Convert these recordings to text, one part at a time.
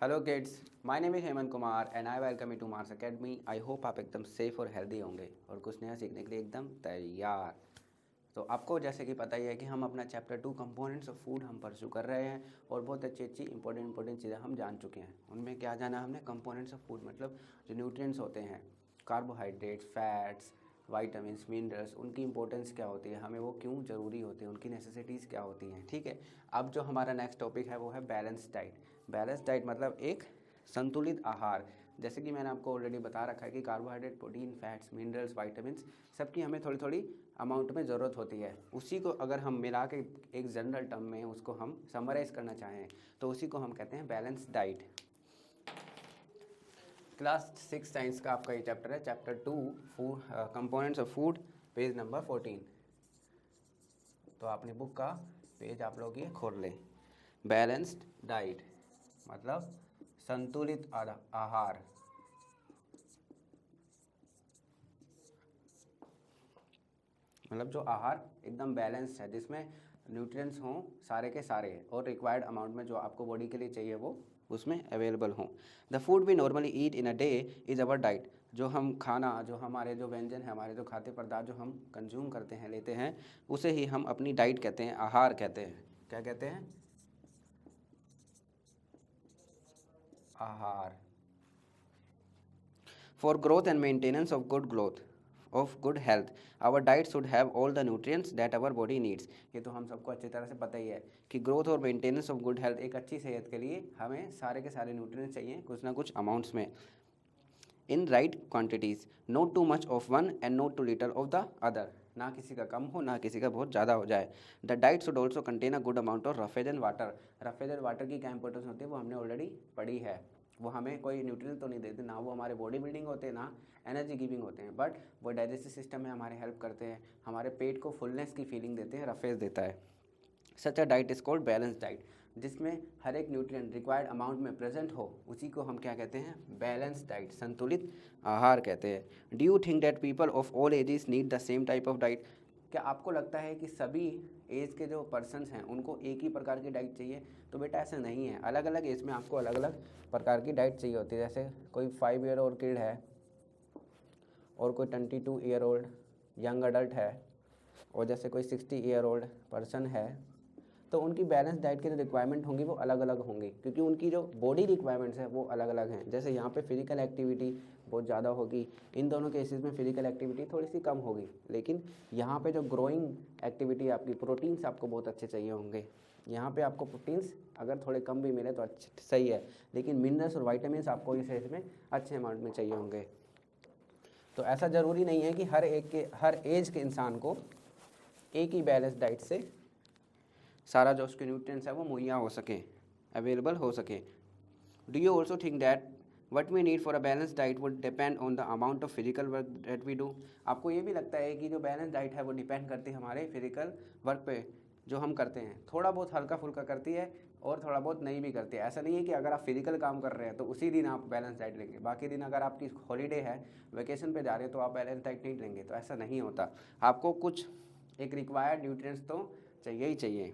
Hello kids, my name is Hemant Kumar and I welcome you to Mars academy. I hope आप एकदम safe और healthy होंगे और कुछ नया सीखने के लिए एकदम तैयार। तो आपको जैसे कि पता ही है कि हम अपना चैप्टर 2 कंपोनेंट्स ऑफ फूड हम परस्यू कर रहे हैं और बहुत अच्छी अच्छी इंपॉर्टेंट चीज़ें हम जान चुके हैं। उनमें क्या जाना हमने, कंपोनेंट्स ऑफ फूड मतलब जो न्यूट्रिएंट्स होते हैं, कार्बोहाइड्रेट्स, फैट्स, वाइटामिन्स, मिनरल्स, उनकी इंपॉर्टेंस क्या होती है, हमें वो क्यों ज़रूरी होती है, उनकी नेसेसिटीज़ क्या होती हैं। ठीक है, अब जो हमारा नेक्स्ट टॉपिक है वो है बैलेंस डाइट। बैलेंस डाइट मतलब एक संतुलित आहार। जैसे कि मैंने आपको ऑलरेडी बता रखा है कि carbohydrate, protein, fats, minerals, vitamins सबकी हमें थोड़ी थोड़ी अमाउंट में ज़रूरत होती है। उसी को अगर हम मिला के एक जनरल टर्म में उसको हम समराइज़ करना चाहें तो उसी को हम कहते हैं बैलेंस डाइट। क्लास 6 साइंस का आपका ये चैप्टर है, chapter 2 food components of food, page number 14। तो आपने बुक का पेज आप लोग ये खोल लें। बैलेंस्ड डाइट मतलब संतुलित आहार। मतलब जो आहार एकदम बैलेंस है, जिसमें न्यूट्रिएंट्स हों सारे के सारे और रिक्वायर्ड अमाउंट में जो आपको बॉडी के लिए चाहिए वो उसमें अवेलेबल हों। The food we normally eat in a day is our diet. जो हम खाना, जो हमारे जो व्यंजन है, हमारे जो खाद्य पदार्थ जो हम कंज्यूम करते हैं, लेते हैं, उसे ही हम अपनी डाइट कहते हैं, आहार कहते हैं। क्या कहते हैं? आहार। For growth and maintenance of good health, our diet should have all the nutrients that our body needs। ये तो हम सबको अच्छी तरह से पता ही है कि ग्रोथ और मेंटेनेंस ऑफ गुड हेल्थ, एक अच्छी सेहत के लिए हमें सारे के सारे न्यूट्रिएंट्स चाहिए कुछ ना कुछ अमाउंट्स में, in right quantities, not too much of one and not too little of the other. ना किसी का कम हो, ना किसी का बहुत ज़्यादा हो जाए। The diet should also contain a good amount of roughage and water. Roughage and water की क्या इंपॉर्टेंस होती है वो हमने ऑलरेडी पढ़ी है। वो हमें कोई न्यूट्रिएंट तो नहीं देते, ना वो हमारे बॉडी बिल्डिंग होते हैं, ना एनर्जी गिविंग होते हैं, बट वो डाइजेस्टिव सिस्टम में हमारे हेल्प करते हैं, हमारे पेट को फुलनेस की फीलिंग देते हैं, रफेज देता है। Such a diet is called balance diet. जिसमें हर एक न्यूट्रिएंट रिक्वायर्ड अमाउंट में प्रेजेंट हो, उसी को हम क्या कहते हैं? बैलेंस डाइट, संतुलित आहार कहते हैं। Do you think that people of all ages need the same type of diet? क्या आपको लगता है कि सभी एज के जो पर्सन्स हैं उनको एक ही प्रकार की डाइट चाहिए? तो बेटा ऐसा नहीं है, अलग अलग एज में आपको अलग अलग प्रकार की डाइट चाहिए होती है। जैसे कोई 5 ईयर ओल्ड किड है और कोई 22 ईयर ओल्ड यंग अडल्ट है, और जैसे कोई 60 ईयर ओल्ड पर्सन है, तो उनकी बैलेंस डाइट की जो रिक्वायरमेंट होंगी वो अलग अलग होंगी, क्योंकि उनकी जो बॉडी रिक्वायरमेंट्स है वो अलग अलग हैं। जैसे यहाँ पे फिजिकल एक्टिविटी बहुत ज़्यादा होगी, इन दोनों केसेस में फिजिकल एक्टिविटी थोड़ी सी कम होगी, लेकिन यहाँ पे जो ग्रोइंग एक्टिविटी, आपकी प्रोटीन्स आपको बहुत अच्छे चाहिए होंगे। यहाँ पे आपको प्रोटीन्स अगर थोड़े कम भी मिले तो अच्छे सही है, लेकिन मिनरल्स और वाइटामिन्स आपको इस एज में अच्छे अमाउंट में चाहिए होंगे। तो ऐसा ज़रूरी नहीं है कि हर एज के इंसान को एक ही बैलेंस डाइट से सारा जो उसके न्यूट्रिएंट्स है वो मुहैया हो सके, अवेलेबल हो सके। Do you also think that what we need for a balance diet would depend on the amount of physical work that we do? आपको ये भी लगता है कि जो बैलेंस डाइट है वो डिपेंड करती है हमारे फिजिकल वर्क पे जो हम करते हैं? थोड़ा बहुत हल्का फुल्का करती है और थोड़ा बहुत नहीं भी करती है। ऐसा नहीं है कि अगर आप फिजिकल काम कर रहे हैं तो उसी दिन आप बैलेंस डाइट लेंगे, बाकी दिन अगर आपकी हॉलीडे है, वेकेशन पे जा रहे हैं, तो आप बैलेंस डाइट नहीं लेंगे। तो ऐसा नहीं होता, आपको कुछ एक रिक्वायर्ड न्यूट्रिएंट्स तो चाहिए ही चाहिए।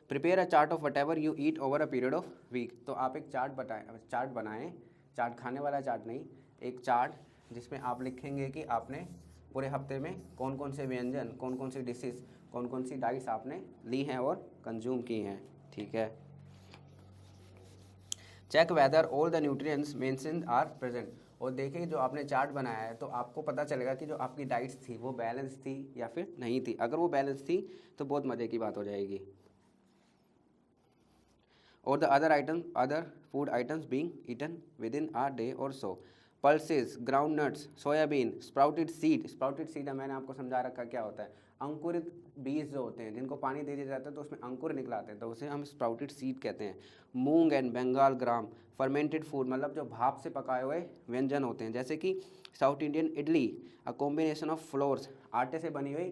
Prepare a chart of whatever you eat over a period of week. तो आप एक चार्ट बनाएं, चार्ट खाने वाला चार्ट नहीं, एक चार्ट जिसमें आप लिखेंगे कि आपने पूरे हफ्ते में कौन कौन से व्यंजन, कौन कौन सी डिशेस, कौन कौन सी डाइट्स आपने ली हैं और कंज्यूम की हैं। ठीक है। Check whether all the nutrients mentioned are present. और देखिए जो आपने चार्ट बनाया है तो आपको पता चलेगा कि जो आपकी डाइट्स थी वो बैलेंस थी या फिर नहीं थी। अगर वो बैलेंस थी तो बहुत मज़े की बात हो जाएगी। Or the other food items being eaten within a day or so. Pulses, groundnuts, soybean, sprouted seed मैंने आपको समझा रखा क्या होता है। अंकुरित बीज जो होते हैं जिनको पानी दे दिया जाता है तो उसमें अंकुर निकल आते हैं, तो उसे हम स्प्राउटेड सीड कहते हैं। Moong and Bengal gram, fermented food मतलब जो भाप से पकाए हुए व्यंजन होते हैं, जैसे कि south Indian idli, a combination of floors, आटे से बनी हुई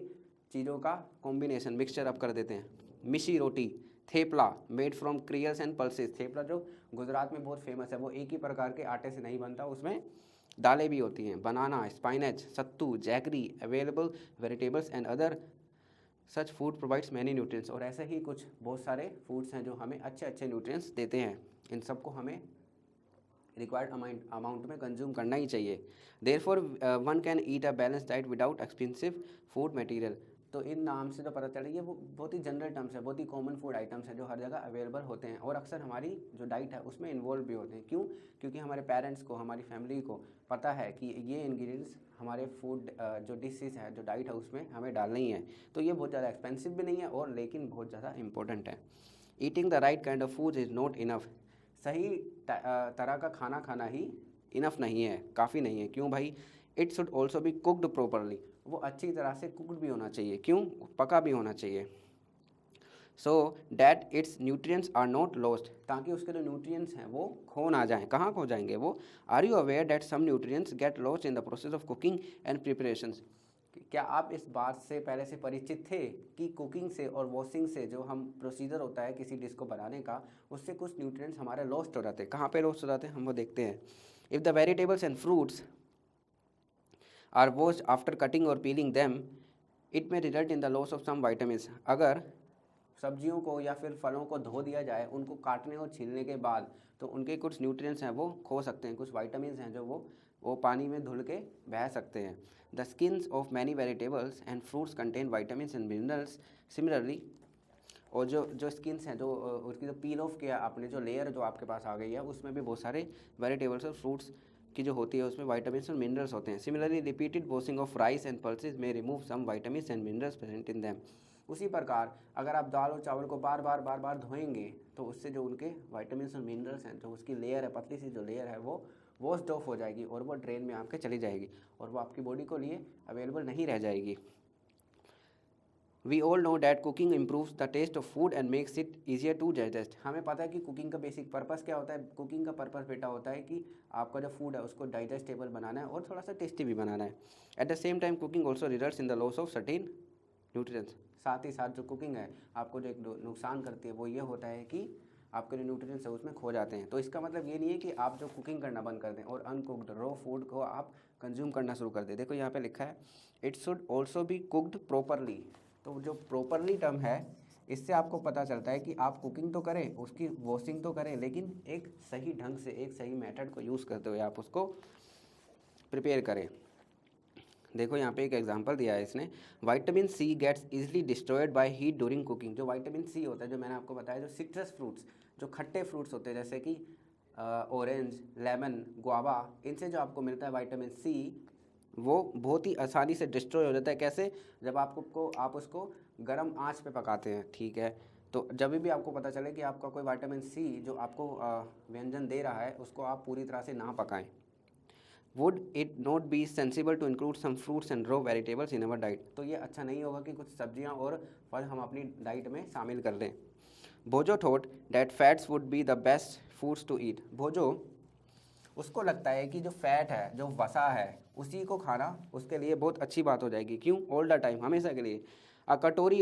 चीज़ों का कॉम्बिनेशन, मिक्सचर अप कर देते हैं। Missi roti, thepla made from cereals and pulses. Thepla जो गुजरात में बहुत फेमस है, वो एक ही प्रकार के आटे से नहीं बनता, उसमें दालें भी होती हैं। Banana, spinach, sattu, jaggery, available vegetables and other such food provides many nutrients, और ऐसे ही कुछ बहुत सारे फूड्स हैं जो हमें अच्छे अच्छे न्यूट्रिएंट्स देते हैं। इन सबको हमें रिक्वायर्ड अमाउंट में कंज्यूम करना ही चाहिए। Therefore one can eat a balance diet without expensive food material. तो इन नाम से जो पता चला, ये वो बहुत ही जनरल टर्म्स है, बहुत ही कॉमन फूड आइटम्स हैं जो हर जगह अवेलेबल होते हैं और अक्सर हमारी जो डाइट है उसमें इन्वॉल्व भी होते हैं। क्यों? क्योंकि हमारे पेरेंट्स को, हमारी फैमिली को पता है कि ये इंग्रेडिएंट्स हमारे फूड जो डिशेस है, जो डाइट है उसमें हमें डालनी ही है। तो ये बहुत ज़्यादा एक्सपेंसिव भी नहीं है और लेकिन बहुत ज़्यादा इंपॉर्टेंट है। Eating the right kind of food is not enough. सही तरह का खाना खाना ही इनफ नहीं है, काफ़ी नहीं है। क्यों भाई? It should also be cooked properly. वो अच्छी तरह से कुकड भी होना चाहिए। क्यों? पका भी होना चाहिए। So that its nutrients are not lost, ताकि उसके जो न्यूट्रिएंट्स हैं वो खो ना जाएं। कहाँ खो जाएंगे वो? Are you aware that some nutrients get lost in the process of cooking and preparations? क्या आप इस बात से पहले से परिचित थे कि कुकिंग से और वॉशिंग से जो हम प्रोसीजर होता है किसी डिश को बनाने का, उससे कुछ न्यूट्रिएंट्स हमारे लॉस्ट हो जाते हैं। कहाँ पे लॉस्ट हो जाते हैं हम वो देखते हैं। If the vegetables and fruits are washed after cutting और पीलिंग देम, इट में result in the loss of some vitamins. अगर सब्जियों को या फिर फलों को धो दिया जाए उनको काटने और छीलने के बाद, तो उनके कुछ न्यूट्रिएंट्स हैं वो खो सकते हैं, कुछ वाइटामिन्स हैं जो वो पानी में धुल के बह सकते हैं। The skins of many vegetables and fruits contain vitamins and minerals similarly. और जो स्किन्स हैं, जो उसकी जो पील ऑफ किया आपने, जो लेयर जो आपके पास आ गई है, उसमें भी बहुत सारे वेजिटेबल्स और फ्रूट्स की जो होती है उसमें वाइटामिन्स और मिनरल्स होते हैं। Similarly repeated washing of rice and pulses में remove some vitamins and minerals present in them. उसी प्रकार अगर आप दाल और चावल को बार बार धोएंगे तो उससे जो उनके वाइटामिन्स और मिनरल्स हैं, जो उसकी लेयर है, पतली सी जो लेयर है, वो वॉश्ड ऑफ हो जाएगी और वो ड्रेन में आपके चली जाएगी और वो आपकी बॉडी को लिए अवेलेबल नहीं रह जाएगी। We all know that cooking improves the taste of food and makes it easier to digest. हमें पता है कि कुकिंग का बेसिक पर्पस क्या होता है। कुकिंग का पर्पस बेटा होता है कि आपका जो फूड है उसको डाइजेस्टेबल बनाना है और थोड़ा सा टेस्टी भी बनाना है। At the same time cooking also results in the loss of certain nutrients. साथ ही साथ जो कुकिंग है आपको जो एक नुकसान करती है वो ये होता है कि आपके जो न्यूट्रिएंट्स है उसमें खो जाते हैं। तो इसका मतलब ये नहीं है कि आप जो कुकिंग करना बंद कर दें और अनकुक्ड रॉ फूड को आप कंज्यूम करना शुरू कर दें। देखो यहाँ पे लिखा है it should also be cooked properly. तो जो प्रॉपरली टर्म है, इससे आपको पता चलता है कि आप कुकिंग तो करें, उसकी वॉशिंग तो करें, लेकिन एक सही ढंग से, एक सही मेथड को यूज़ करते हुए आप उसको प्रिपेयर करें। देखो यहाँ पे एक एग्जांपल दिया है इसने, vitamin C gets easily destroyed by heat during cooking. जो विटामिन सी होता है, जो मैंने आपको बताया, जो सिट्रस फ्रूट्स, जो खट्टे फ्रूट्स होते हैं जैसे कि ऑरेंज, लेमन, गुआवा, इनसे जो आपको मिलता है विटामिन सी, वो बहुत ही आसानी से डिस्ट्रॉय हो जाता है। कैसे? जब आप उसको गर्म आंच पे पकाते हैं, ठीक है। तो जब भी आपको पता चले कि आपका कोई विटामिन सी जो आपको व्यंजन दे रहा है उसको आप पूरी तरह से ना पकाएं। Would it not be sensible to include some fruits and raw vegetables in our diet? तो ये अच्छा नहीं होगा कि कुछ सब्जियां और फल हम अपनी डाइट में शामिल कर लें। Bhojo thought that fats would be the best foods to eat. Bhojo, उसको लगता है कि जो फैट है, जो वसा है, उसी को खाना उसके लिए बहुत अच्छी बात हो जाएगी। क्यों? ऑल द टाइम, हमेशा के लिए। A katori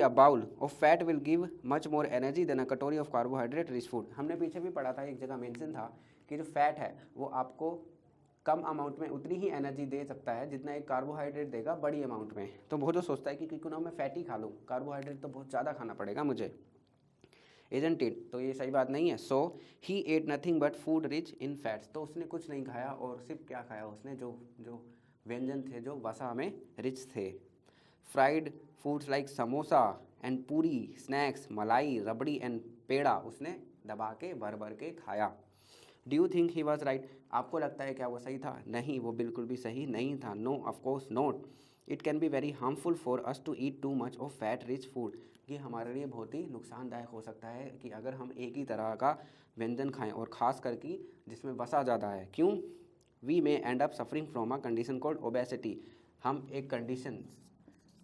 a bowl of fat will give much more energy than a katori of carbohydrate rich food. हमने पीछे भी पढ़ा था, एक जगह मेंशन था कि जो फैट है वो आपको कम अमाउंट में उतनी ही एनर्जी दे सकता है जितना एक कार्बोहाइड्रेट देगा बड़ी अमाउंट में। तो वो जो सोचता है कि क्यों ना मैं फैट ही खा लूँ, कार्बोहाइड्रेट तो बहुत ज़्यादा खाना पड़ेगा मुझे, इजंट इट? तो ये सही बात नहीं है। So he ate nothing but food rich in fats. तो उसने कुछ नहीं खाया, और सिर्फ क्या खाया उसने, जो जो व्यंजन थे जो वसा में रिच थे। Fried foods like samosa and पूरी, स्नैक्स, मलाई, रबड़ी एंड पेड़ा उसने दबा के भर भर के खाया। Do you think he was right? आपको लगता है क्या वो सही था? नहीं, वो बिल्कुल भी सही नहीं था। No, of course not. It can be very harmful for us to eat too much of fat rich food. ये हमारे लिए बहुत ही नुकसानदायक हो सकता है कि अगर हम एक ही तरह का व्यंजन खाएं, और ख़ास करके जिसमें वसा ज़्यादा है। क्यों? We may end up suffering from a condition called obesity. हम एक कंडीशन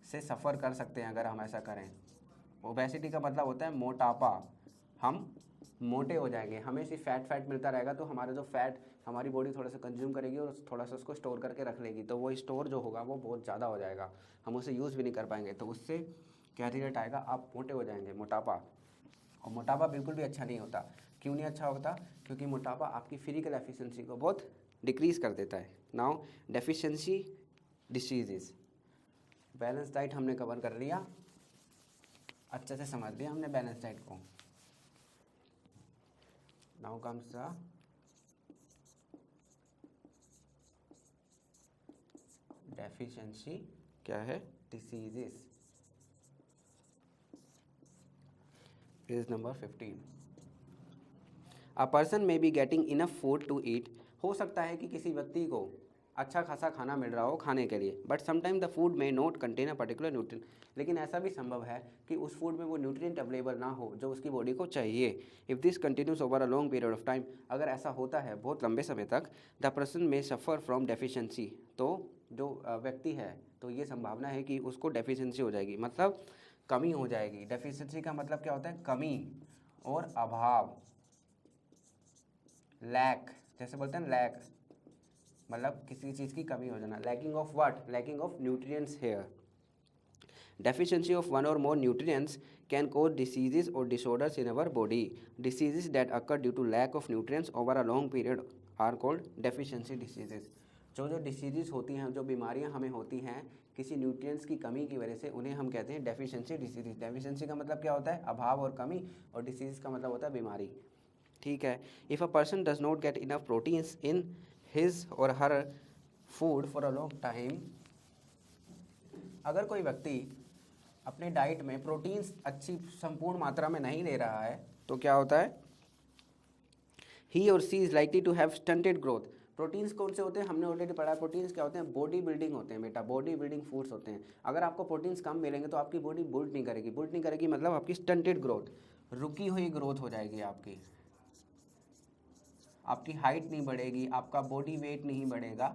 से सफ़र कर सकते हैं अगर हम ऐसा करें। ओबेसिटी का मतलब होता है मोटापा। हम मोटे हो जाएंगे, हमें सिर्फ फैट मिलता रहेगा, तो हमारा जो फैट हमारी बॉडी थोड़ा सा कंज्यूम करेगी और थोड़ा सा उसको स्टोर करके रख लेगी। तो वो स्टोर जो होगा वो बहुत ज़्यादा हो जाएगा, हम उसे यूज़ भी नहीं कर पाएंगे। तो उससे क्या रिजल्ट आएगा? आप मोटे हो जाएंगे, मोटापा। और मोटापा बिल्कुल भी अच्छा नहीं होता। क्यों नहीं अच्छा होता? क्योंकि मोटापा आपकी फिजिकल एफिशिएंसी को बहुत डिक्रीज़ कर देता है। Now deficiency diseases. Balance diet हमने कवर कर लिया, अच्छे से समझ लिया हमने बैलेंस डाइट को। नाउ कम्स द डेफिशिएंसी, क्या है, diseases, page number 15। A person may be getting enough food to eat, हो सकता है कि किसी व्यक्ति को अच्छा खासा खाना मिल रहा हो खाने के लिए, बट समटाइम द फूड में not contain a particular nutrient, लेकिन ऐसा भी संभव है कि उस फूड में वो न्यूट्रिएंट अवेलेबल ना हो जो उसकी बॉडी को चाहिए। If this continuous over a long period of time, अगर ऐसा होता है बहुत लंबे समय तक, द पर्सन में सफ़र फ्रॉम डेफिशिएंसी, तो जो व्यक्ति है तो ये संभावना है कि उसको डेफिशिएंसी हो जाएगी, मतलब कमी हो जाएगी। डेफिशिएंसी का मतलब क्या होता है, कमी और अभाव, लैक, जैसे बोलते हैं लैक, मतलब किसी चीज़ की कमी हो जाना। Lacking of what, lacking of nutrients here. Deficiency of one or more nutrients can cause diseases or disorders in our body. Diseases that occur due to lack of nutrients over a long period are called deficiency diseases. जो diseases होती हैं, जो बीमारियां हमें होती हैं किसी nutrients की कमी की वजह से, उन्हें हम कहते हैं डेफिशिएंसी डिसीजेज। डेफिशिएंसी का मतलब क्या होता है, अभाव और कमी, और डिसीज का मतलब होता है बीमारी। ठीक है। If a person does not get enough proteins in his or her food for a long time, अगर कोई व्यक्ति अपने डाइट में प्रोटीन्स अच्छी संपूर्ण मात्रा में नहीं ले रहा है तो क्या होता है, he or she is likely to have stunted growth. Proteins कौन से होते हैं, हमने ऑलरेडी पढ़ा है। प्रोटीन्स क्या होते हैं, बॉडी बिल्डिंग होते हैं बेटा, बॉडी बिल्डिंग फूड्स होते हैं। अगर आपको प्रोटीन्स कम मिलेंगे तो आपकी बॉडी बिल्ड नहीं करेगी। बिल्ड नहीं करेगी मतलब आपकी स्टंटेड ग्रोथ, रुकी हुई ग्रोथ हो जाएगी आपकी हाइट नहीं बढ़ेगी, आपका बॉडी वेट नहीं बढ़ेगा,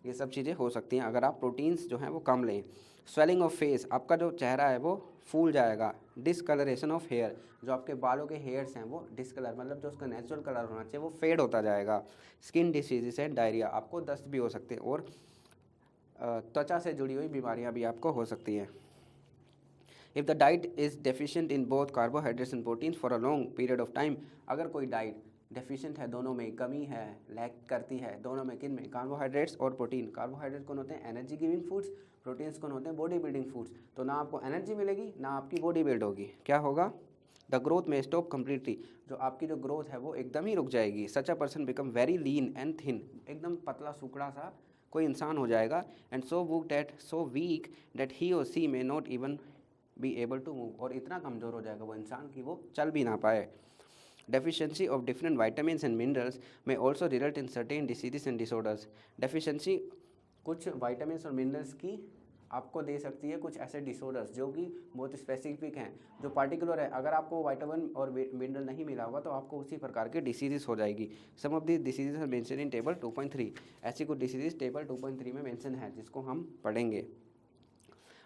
ये सब चीज़ें हो सकती हैं अगर आप प्रोटीन्स जो हैं वो कम लें। स्वेलिंग ऑफ फेस, आपका जो चेहरा है वो फूल जाएगा। डिसकलरेशन ऑफ हेयर, जो आपके बालों के हेयर्स हैं वो डिसकलर, मतलब जो उसका नेचुरल कलर होना चाहिए वो फेड होता जाएगा। स्किन डिसीजेस एंड डायरिया, आपको दस्त भी हो सकते हैं, और त्वचा से जुड़ी हुई बीमारियां भी आपको हो सकती हैं। If the diet is deficient in both carbohydrates and proteins for a long period of time, अगर कोई डाइट डेफिशिएंट है, दोनों में कमी है, लैक करती है, दोनों में, किन में, कार्बोहाइड्रेट्स और प्रोटीन। कार्बोहाइड्रेट कौन होते हैं, एनर्जी गिविंग फूड्स, प्रोटीन्स कौन होते हैं, बॉडी बिल्डिंग फूड्स। तो ना आपको एनर्जी मिलेगी ना आपकी बॉडी बिल्ड होगी, क्या होगा, द ग्रोथ में स्टॉप कम्प्लीटली, जो आपकी जो ग्रोथ है वो एकदम ही रुक जाएगी। Such a person become very lean and thin, एकदम पतला सुकड़ा सा कोई इंसान हो जाएगा। And so weak that he or she may not even be able to move, और इतना कमज़ोर हो जाएगा वो इंसान कि वो चल भी ना पाए। Deficiency of different vitamins and minerals may also result in certain diseases and disorders. Deficiency कुछ vitamins और minerals की आपको दे सकती है कुछ ऐसे disorders जो कि बहुत स्पेसिफिक हैं, जो particular है। अगर आपको vitamin और mineral नहीं मिला होगा तो आपको उसी प्रकार के diseases हो जाएगी। Some of these diseases are mentioned in table 2.3. ऐसी कुछ diseases table 2.3 में mention है जिसको हम पढ़ेंगे।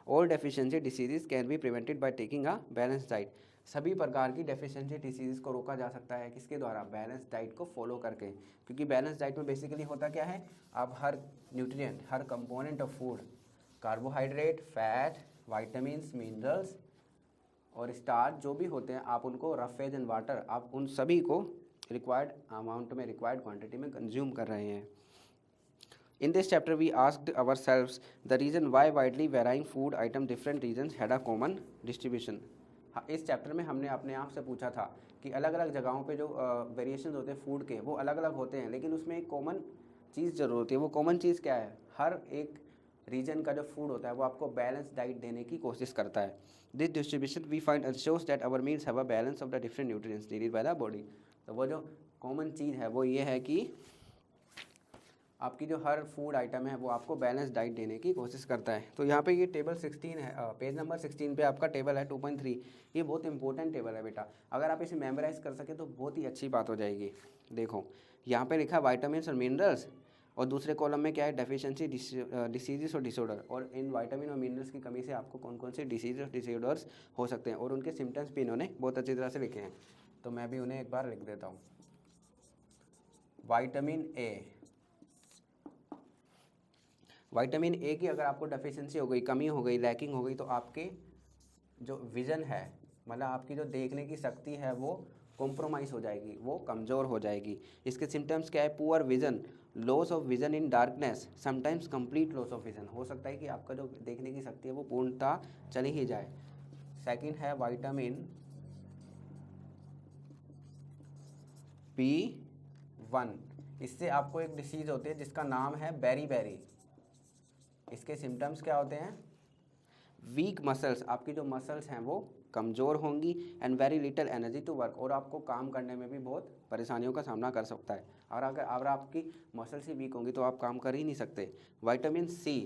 All deficiency diseases can be prevented by taking a balanced diet. सभी प्रकार की डेफिशिएंसी डिसीज़ को रोका जा सकता है किसके द्वारा, बैलेंस डाइट को फॉलो करके। क्योंकि बैलेंस डाइट में बेसिकली होता क्या है, आप हर न्यूट्रिएंट, हर component of food, carbohydrate, fat, vitamins, minerals और स्टार्च जो भी होते हैं, आप उनको रफ फेज एंड वाटर, आप उन सभी को रिक्वायर्ड अमाउंट में, रिक्वायर्ड क्वांटिटी में कंज्यूम कर रहे हैं। In this chapter, we asked ourselves the reason why widely varying food item different regions had a common distribution. हाँ, इस चैप्टर में हमने अपने आप से पूछा था कि अलग अलग जगहों पे जो वेरिएशंस होते हैं फूड के वो अलग अलग होते हैं, लेकिन उसमें एक कॉमन चीज़ ज़रूर होती है। वो कॉमन चीज़ क्या है, हर एक रीजन का जो फूड होता है वो आपको बैलेंस डाइट देने की कोशिश करता है। This distribution we find ensures that our meals have a balance of the different nutrients needed by the body. तो वो जो कॉमन चीज़ है वो ये है कि आपकी जो हर फूड आइटम है वो आपको बैलेंस डाइट देने की कोशिश करता है। तो यहाँ पे ये टेबल 16 है, पेज नंबर 16 पे आपका टेबल है 2.3। ये बहुत इंपॉर्टेंट टेबल है बेटा, अगर आप इसे मेमोराइज कर सके तो बहुत ही अच्छी बात हो जाएगी। देखो यहाँ पे लिखा है वाइटामिन और मिनरल्स, और दूसरे कॉलम में क्या है, डेफिशिएंसी डिसीजेस और डिसऑर्डर, और इन वाइटामिन और मिनरल्स की कमी से आपको कौन कौन से डिसीज और डिसऑर्डर्स हो सकते हैं, और उनके सिम्टम्स भी इन्होंने बहुत अच्छी तरह से लिखे हैं। तो मैं भी उन्हें एक बार लिख देता हूँ। विटामिन ए की अगर आपको डेफिशिएंसी हो गई, कमी हो गई, लैकिंग हो गई, तो आपके जो विज़न है, मतलब आपकी जो देखने की शक्ति है वो कॉम्प्रोमाइज़ हो जाएगी, वो कमज़ोर हो जाएगी। इसके सिम्टम्स क्या है? Poor vision, loss of vision in darkness, sometimes complete loss of vision, हो सकता है कि आपका जो देखने की शक्ति है वो पूर्णतः चली ही जाए। सेकंड है विटामिन B1, इससे आपको एक डिसीज़ होती है जिसका नाम है बेरी। इसके सिम्टम्स क्या होते हैं? वीक मसल्स, आपकी जो मसल्स हैं वो कमज़ोर होंगी, and very little energy to work, और आपको काम करने में भी बहुत परेशानियों का सामना कर सकता है। और अगर आपकी मसल्स ही वीक होंगी तो आप काम कर ही नहीं सकते। विटामिन C,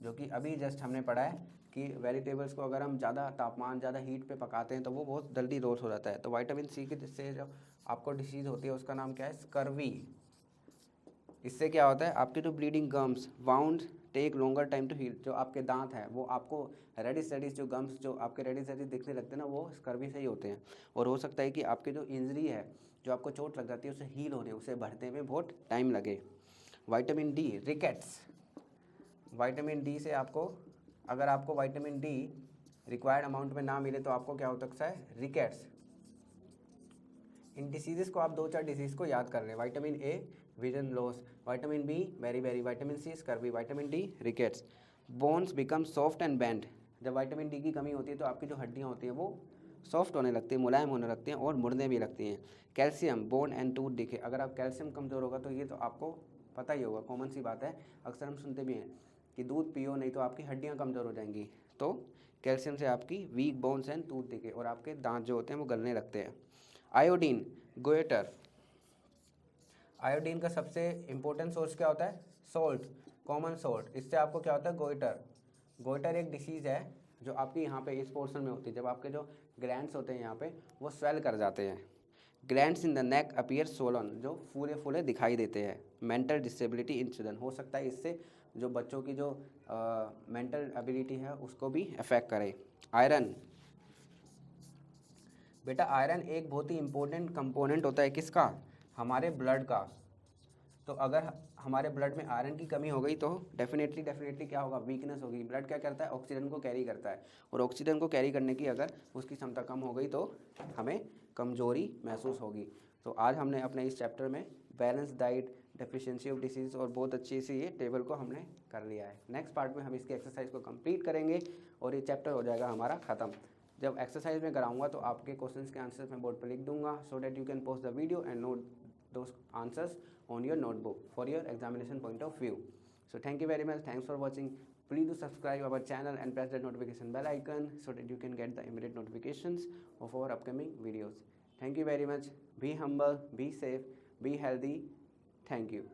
जो कि अभी जस्ट हमने पढ़ा है कि वेजिटेबल्स को अगर हम ज़्यादा तापमान, ज़्यादा हीट पे पकाते हैं तो वो बहुत जल्दी रोस्ट हो जाता है। तो विटामिन C की जिससे जो आपको डिसीज़ होती है उसका नाम क्या है? स्कर्वी। इससे क्या होता है? आपके जो bleeding gums, wound take longer time to heal, जो आपके दांत हैं वो आपको रेडिश जो गम्स जो आपके रेडिश दिखने लगते हैं ना, वो स्कर्वी से ही होते हैं। और हो सकता है कि आपकी जो इंजरी है, जो आपको चोट लग जाती है, उसे हील होने, उसे भरने में बहुत टाइम लगे। Vitamin D, rickets, vitamin D से आपको, अगर आपको विटामिन D रिक्वायर्ड अमाउंट में ना मिले तो आपको क्या हो सकता है? रिकेट्स। इन डिसीज़ को आप 2-4 डिसीज़ को याद कर रहे हैं। Vitamin A vision loss, vitamin B beriberi, vitamin C scurvy, vitamin D rickets. Bones become soft and bend, जब विटामिन D की कमी होती है तो आपकी जो हड्डियाँ होती हैं वो सॉफ्ट होने लगती हैं, मुलायम होने लगती हैं और मुड़ने भी लगती हैं। Calcium, bone and tooth decay, अगर आप कैल्शियम कमज़ोर होगा तो ये तो आपको पता ही होगा, कॉमन सी बात है, अक्सर हम सुनते भी हैं कि दूध पियो नहीं तो आपकी हड्डियाँ कमज़ोर हो जाएंगी। तो कैल्शियम से आपकी weak bones and tooth decay, और आपके दांत जो होते हैं वो गलने लगते हैं। आयोडीन, गोएटर, आयोडीन का सबसे इम्पोर्टेंट सोर्स क्या होता है? Salt, common salt. इससे आपको क्या होता है? गोइटर। गोइटर एक डिसीज़ है जो आपकी यहाँ पे इस पोर्शन में होती है, जब आपके जो ग्लैंड्स होते हैं यहाँ पे वो स्वेल कर जाते हैं। Glands in the neck appear Solan, जो फूले फूले दिखाई देते हैं। मेंटल डिसेबिलिटी इन चिल्ड्रन, हो सकता है इससे जो बच्चों की जो मेंटल एबिलिटी है उसको भी अफेक्ट करे। आयरन, बेटा आयरन एक बहुत ही इंपॉर्टेंट कंपोनेंट होता है किसका? हमारे ब्लड का। तो अगर हमारे ब्लड में आयरन की कमी हो गई तो डेफिनेटली क्या होगा? वीकनेस होगी। ब्लड क्या करता है? ऑक्सीजन को कैरी करता है, और ऑक्सीजन को कैरी करने की अगर उसकी क्षमता कम हो गई तो हमें कमजोरी महसूस होगी। तो आज हमने अपने इस चैप्टर में balance diet, deficiency of disease और बहुत अच्छी सी ये टेबल को हमने कर लिया है। नेक्स्ट पार्ट में हम इसकी एक्सरसाइज को कंप्लीट करेंगे और ये चैप्टर हो जाएगा हमारा ख़त्म। जब एक्सरसाइज में कराऊंगा तो आपके क्वेश्चंस के आंसर्स मैं बोर्ड पर लिख दूंगा, so that you can post the video and note those answers on your notebook for your examination point of view. So thank you very much. Thanks for watching. Please do subscribe our channel and press the notification bell icon so that you can get the immediate notifications of our upcoming videos. Thank you very much. Be humble, be safe, be healthy. Thank you.